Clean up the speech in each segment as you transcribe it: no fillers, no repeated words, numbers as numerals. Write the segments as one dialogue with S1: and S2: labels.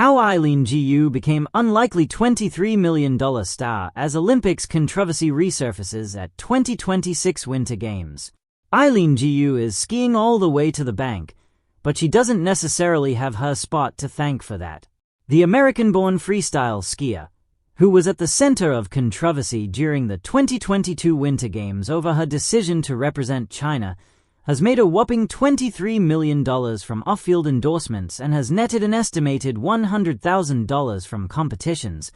S1: How Eileen Gu became unlikely $23 million star as Olympics controversy resurfaces at 2026 Winter Games. Eileen Gu is skiing all the way to the bank, but she doesn't necessarily have her spot to thank for that. The American-born freestyle skier, who was at the center of controversy during the 2022 Winter Games over her decision to represent China, has made a whopping $23 million from off-field endorsements and has netted an estimated $100,000 from competitions,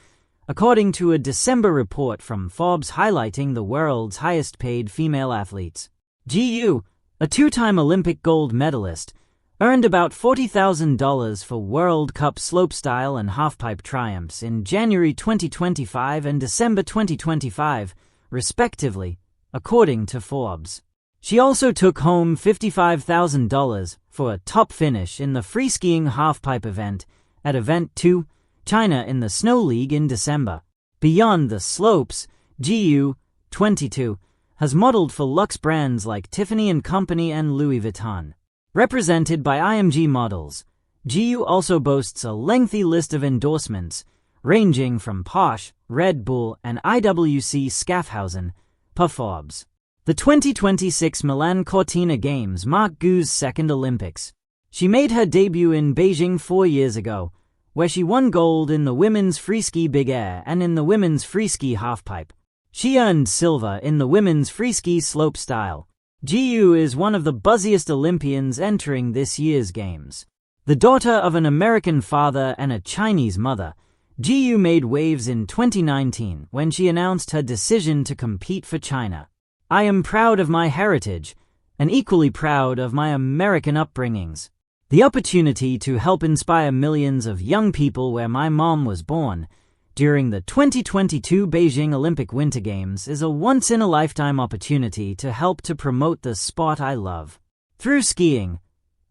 S1: according to a December report from Forbes highlighting the world's highest-paid female athletes. Gu, a two-time Olympic gold medalist, earned about $40,000 for World Cup slopestyle and halfpipe triumphs in January 2025 and December 2025, respectively, according to Forbes. She also took home $55,000 for a top finish in the freeskiing halfpipe event at Event 2, China in the Snow League in December. Beyond the slopes, Gu, 22, has modeled for luxe brands like Tiffany & Company and Louis Vuitton. Represented by IMG models, Gu also boasts a lengthy list of endorsements, ranging from Porsche, Red Bull, and IWC Schaffhausen, per Forbes. The 2026 Milan Cortina Games mark Gu's second Olympics. She made her debut in Beijing 4 years ago, where she won gold in the women's freeski big air and in the women's freeski halfpipe. She earned silver in the women's freeski slopestyle. Gu is one of the buzziest Olympians entering this year's games. The daughter of an American father and a Chinese mother, Gu made waves in 2019 when she announced her decision to compete for China. I am proud of my heritage, and equally proud of my American upbringings. The opportunity to help inspire millions of young people where my mom was born during the 2022 Beijing Olympic Winter Games is a once-in-a-lifetime opportunity to help to promote the sport I love. Through skiing,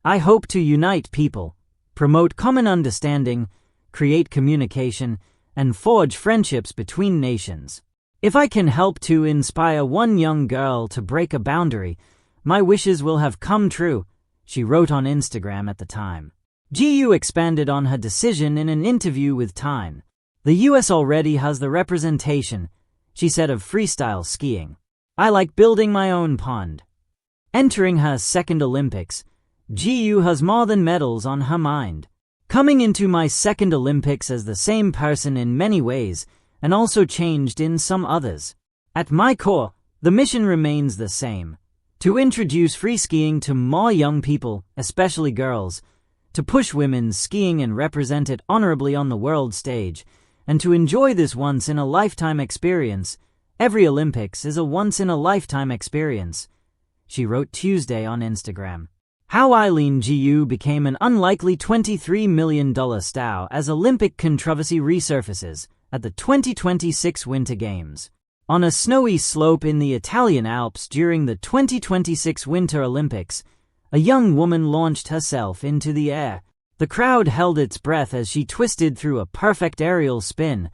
S1: I hope to unite people, promote common understanding, create communication, and forge friendships between nations. If I can help to inspire one young girl to break a boundary, my wishes will have come true, she wrote on Instagram at the time. Gu expanded on her decision in an interview with Time. The US already has the representation, she said of freestyle skiing. I like building my own pond. Entering her second Olympics, Gu has more than medals on her mind. Coming into my second Olympics as the same person in many ways, and also changed in some others. At my core, the mission remains the same: to introduce free skiing to more young people, especially girls, to push women's skiing and represent it honorably on the world stage, and to enjoy this once-in-a-lifetime experience. Every Olympics is a once-in-a-lifetime experience, she wrote Tuesday on Instagram. How Eileen Gu became an unlikely $23 million star as Olympic controversy resurfaces at the 2026 Winter Games. On a snowy slope in the Italian Alps during the 2026 Winter Olympics, a young woman launched herself into the air. The crowd held its breath as she twisted through a perfect aerial spin,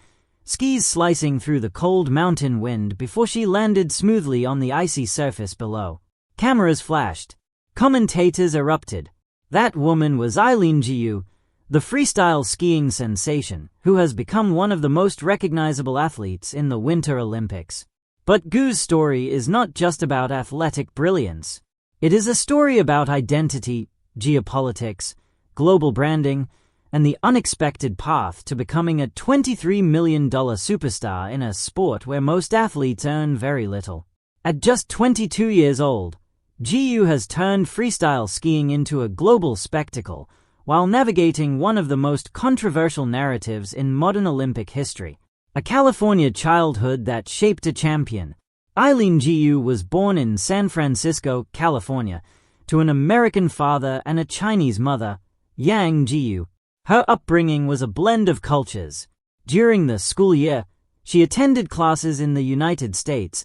S1: skis slicing through the cold mountain wind before she landed smoothly on the icy surface below. Cameras flashed. Commentators erupted. That woman was Eileen Gu, the freestyle skiing sensation, who has become one of the most recognizable athletes in the Winter Olympics. But Gu's story is not just about athletic brilliance. It is a story about identity, geopolitics, global branding, and the unexpected path to becoming a $23 million superstar in a sport where most athletes earn very little. At just 22 years old, Gu has turned freestyle skiing into a global spectacle, while navigating one of the most controversial narratives in modern Olympic history. A California childhood that shaped a champion. Eileen Gu was born in San Francisco, California, to an American father and a Chinese mother, Yang Gu. Her upbringing was a blend of cultures. During the school year, she attended classes in the United States,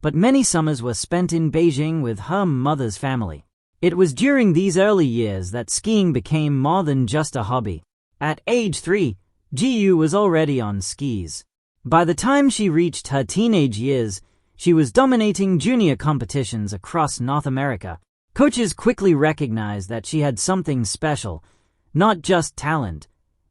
S1: but many summers were spent in Beijing with her mother's family. It was during these early years that skiing became more than just a hobby. At age 3, Gu was already on skis. By the time she reached her teenage years, she was dominating junior competitions across North America. Coaches quickly recognized that she had something special, not just talent,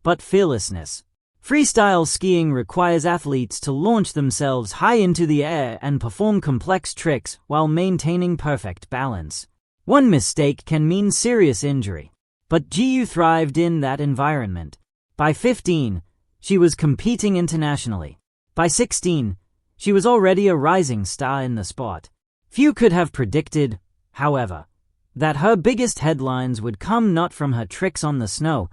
S1: but fearlessness. Freestyle skiing requires athletes to launch themselves high into the air and perform complex tricks while maintaining perfect balance. One mistake can mean serious injury, but Gu thrived in that environment. By 15, she was competing internationally. By 16, she was already a rising star in the sport. Few could have predicted, however, that her biggest headlines would come not from her tricks on the snow,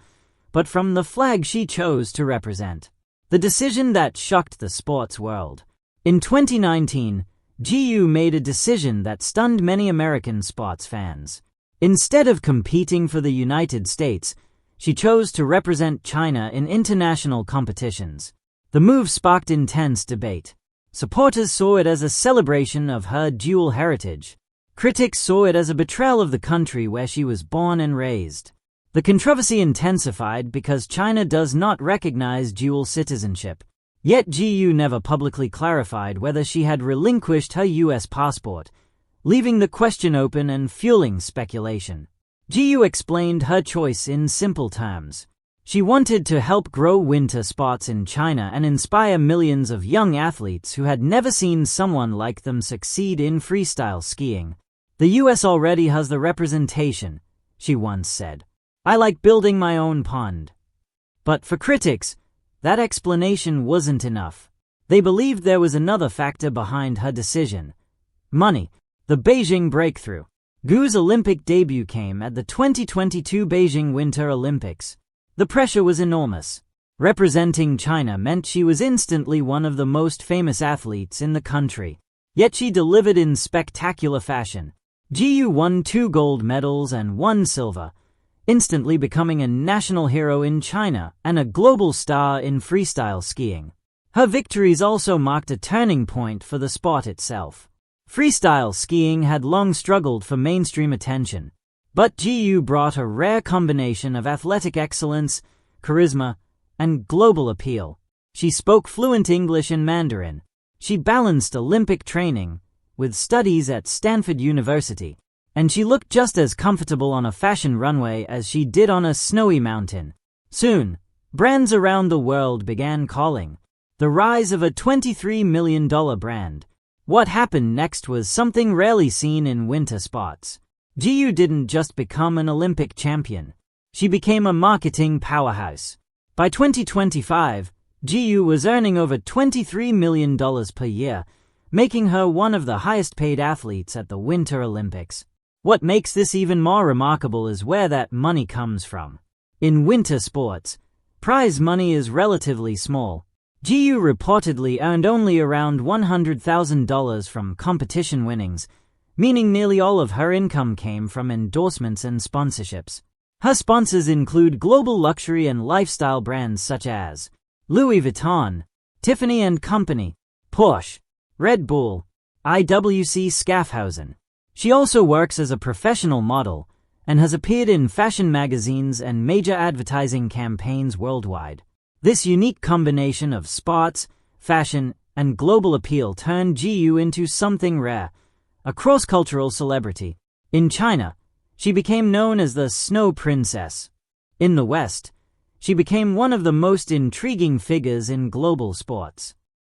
S1: but from the flag she chose to represent. The decision that shocked the sports world. In 2019, Gu made a decision that stunned many American sports fans. Instead of competing for the United States, she chose to represent China in international competitions. The move sparked intense debate. Supporters saw it as a celebration of her dual heritage. Critics saw it as a betrayal of the country where she was born and raised. The controversy intensified because China does not recognize dual citizenship. Yet Gu never publicly clarified whether she had relinquished her US passport, leaving the question open and fueling speculation. Gu explained her choice in simple terms. She wanted to help grow winter sports in China and inspire millions of young athletes who had never seen someone like them succeed in freestyle skiing. "The US already has the representation," she once said. "I like building my own pond." But for critics, that explanation wasn't enough. They believed there was another factor behind her decision: money. The Beijing breakthrough. Gu's Olympic debut came at the 2022 Beijing Winter Olympics. The pressure was enormous. Representing China meant she was instantly one of the most famous athletes in the country. Yet she delivered in spectacular fashion. Gu won 2 gold medals and 1 silver, instantly becoming a national hero in China and a global star in freestyle skiing. Her victories also marked a turning point for the sport itself. Freestyle skiing had long struggled for mainstream attention, but Gu brought a rare combination of athletic excellence, charisma, and global appeal. She spoke fluent English and Mandarin. She balanced Olympic training with studies at Stanford University, and she looked just as comfortable on a fashion runway as she did on a snowy mountain. Soon, brands around the world began calling. The rise of a $23 million brand. What happened next was something rarely seen in winter sports. Gu didn't just become an Olympic champion. She became a marketing powerhouse. By 2025, Gu was earning over $23 million per year, making her one of the highest-paid athletes at the Winter Olympics. What makes this even more remarkable is where that money comes from. In winter sports, prize money is relatively small. Gu reportedly earned only around $100,000 from competition winnings, meaning nearly all of her income came from endorsements and sponsorships. Her sponsors include global luxury and lifestyle brands such as Louis Vuitton, Tiffany & Company, Porsche, Red Bull, IWC Schaffhausen. She also works as a professional model and has appeared in fashion magazines and major advertising campaigns worldwide. This unique combination of sports, fashion, and global appeal turned Gu into something rare, a cross-cultural celebrity. In China, she became known as the Snow Princess. In the West, she became one of the most intriguing figures in global sports.